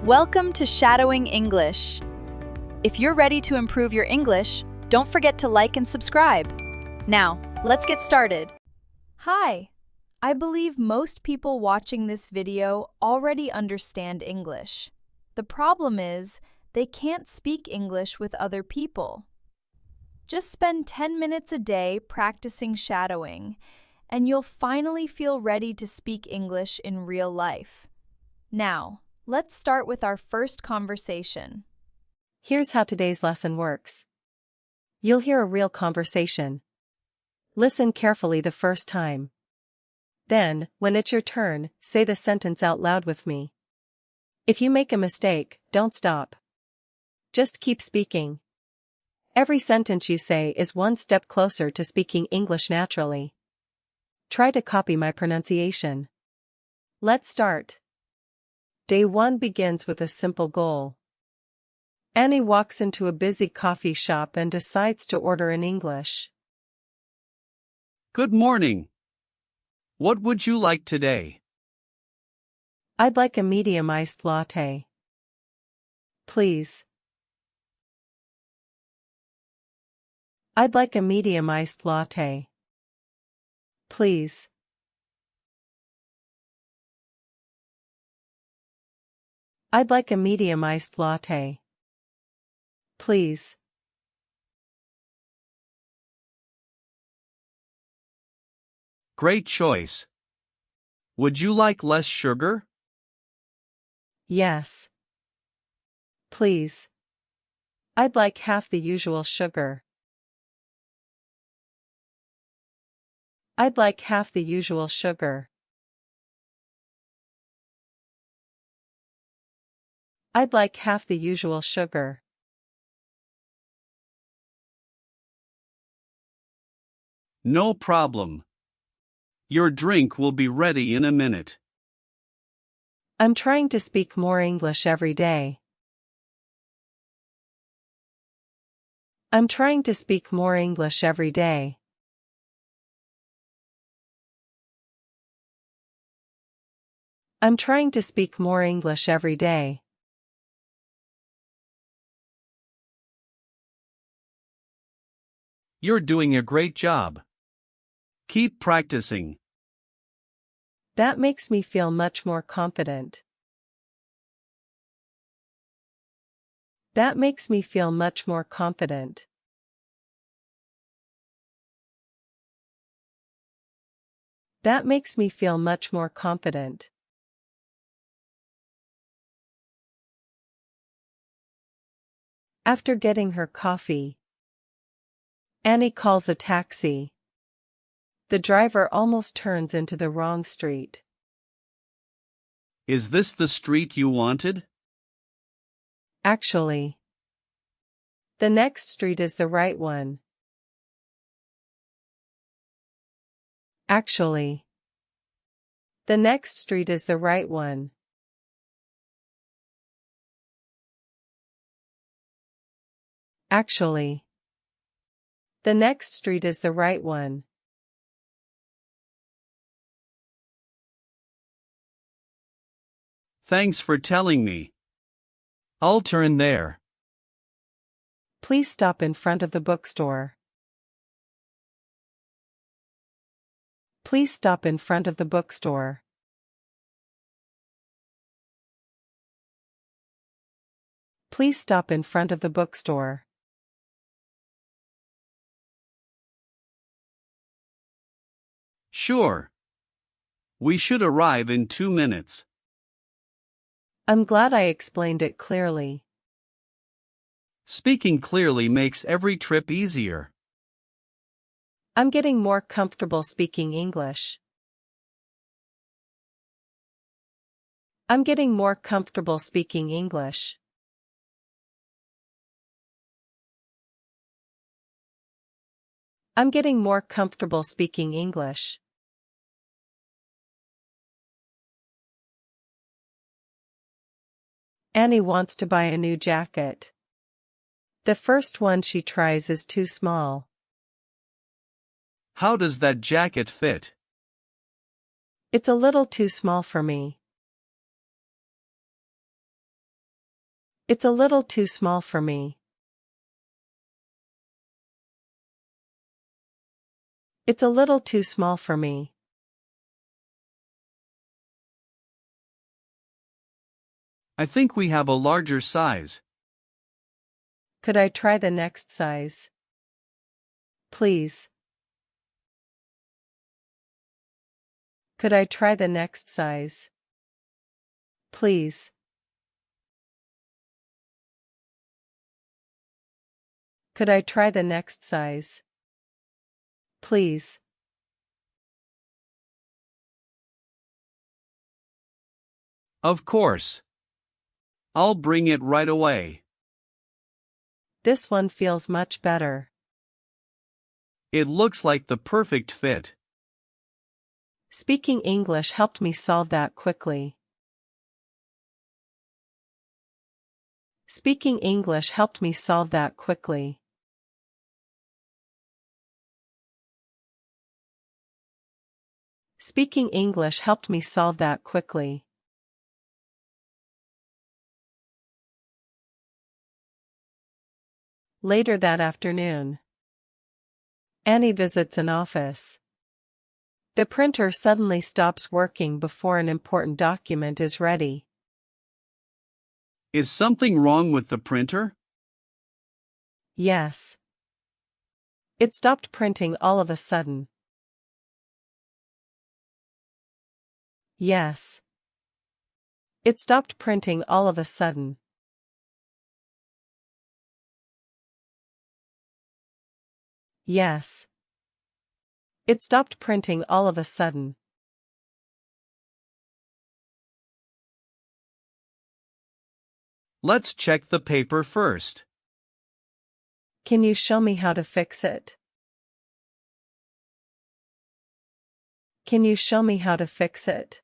Welcome to Shadowing English. If you're ready to improve your English, don't forget to like and subscribe. Now, let's get started. Hi! I believe most people watching this video already understand English. The problem is, they can't speak English with other people. Just spend 10 minutes a day practicing shadowing, and you'll finally feel ready to speak English in real life. Now, let's start with our first conversation. Here's how today's lesson works. You'll hear a real conversation. Listen carefully the first time. Then, when it's your turn, say the sentence out loud with me. If you make a mistake, don't stop. Just keep speaking. Every sentence you say is one step closer to speaking English naturally. Try to copy my pronunciation. Let's start. Day 1 begins with a simple goal. Annie walks into a busy coffee shop and decides to order in English. Good morning. What would you like today? I'd like a medium iced latte. Please. I'd like a medium iced latte. Please. I'd like a medium iced latte. Please. Great choice. Would you like less sugar? Yes. Please. I'd like half the usual sugar. I'd like half the usual sugar. I'd like half the usual sugar. No problem. Your drink will be ready in a minute. I'm trying to speak more English every day. I'm trying to speak more English every day. I'm trying to speak more English every day. You're doing a great job. Keep practicing. That makes me feel much more confident. That makes me feel much more confident. That makes me feel much more confident. After getting her coffee, Annie calls a taxi. The driver almost turns into the wrong street. Is this the street you wanted? Actually, the next street is the right one. Actually, the next street is the right one. Actually, the next street is the right one. Thanks for telling me. I'll turn there. Please stop in front of the bookstore. Please stop in front of the bookstore. Please stop in front of the bookstore. Sure. We should arrive in 2 minutes. I'm glad I explained it clearly. Speaking clearly makes every trip easier. I'm getting more comfortable speaking English. I'm getting more comfortable speaking English. I'm getting more comfortable speaking English. Annie wants to buy a new jacket. The first one she tries is too small. How does that jacket fit? It's a little too small for me. It's a little too small for me. It's a little too small for me. I think we have a larger size. Could I try the next size? Please. Could I try the next size? Please. Could I try the next size? Please. Of course. I'll bring it right away. This one feels much better. It looks like the perfect fit. Speaking English helped me solve that quickly. Speaking English helped me solve that quickly. Speaking English helped me solve that quickly. Later that afternoon, Annie visits an office. The printer suddenly stops working before an important document is ready. Is something wrong with the printer? Yes. It stopped printing all of a sudden. Yes. It stopped printing all of a sudden. Yes. It stopped printing all of a sudden. Let's check the paper first. Can you show me how to fix it? Can you show me how to fix it?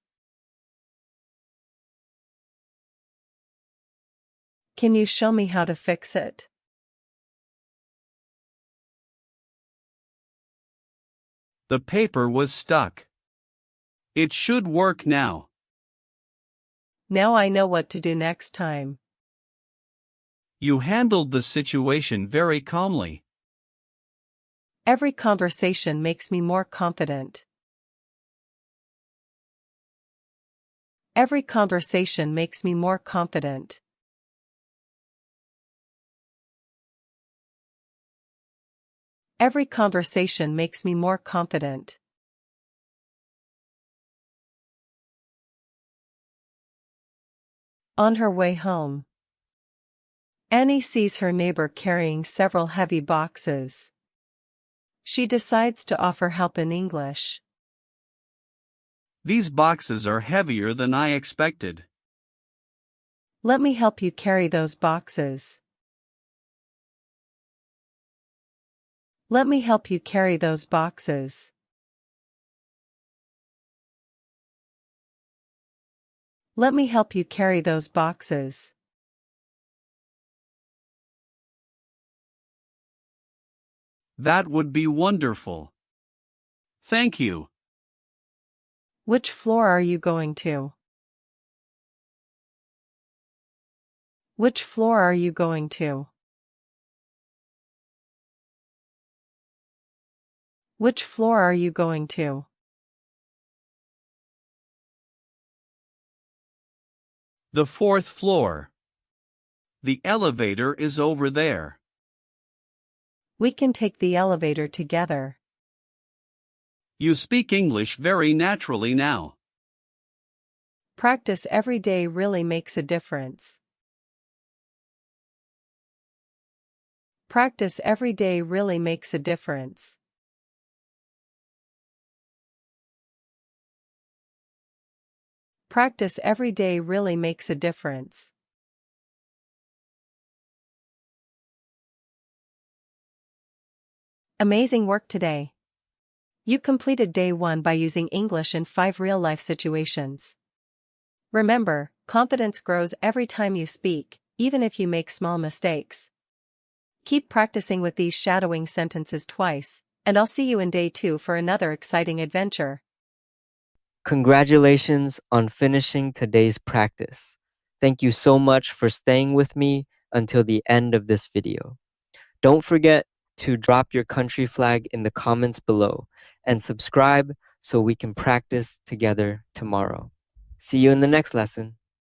Can you show me how to fix it? The paper was stuck. It should work now. Now I know what to do next time. You handled the situation very calmly. Every conversation makes me more confident. Every conversation makes me more confident. Every conversation makes me more confident. On her way home, Annie sees her neighbor carrying several heavy boxes. She decides to offer help in English. These boxes are heavier than I expected. Let me help you carry those boxes. Let me help you carry those boxes. Let me help you carry those boxes. That would be wonderful. Thank you. Which floor are you going to? Which floor are you going to? Which floor are you going to? The fourth floor. The elevator is over there. We can take the elevator together. You speak English very naturally now. Practice every day really makes a difference. Practice every day really makes a difference. Practice every day really makes a difference. Amazing work today. You completed day 1 by using English in 5 real-life situations. Remember, confidence grows every time you speak, even if you make small mistakes. Keep practicing with these shadowing sentences twice, and I'll see you in day 2 for another exciting adventure. Congratulations on finishing today's practice. Thank you so much for staying with me until the end of this video. Don't forget to drop your country flag in the comments below and subscribe so we can practice together tomorrow. See you in the next lesson.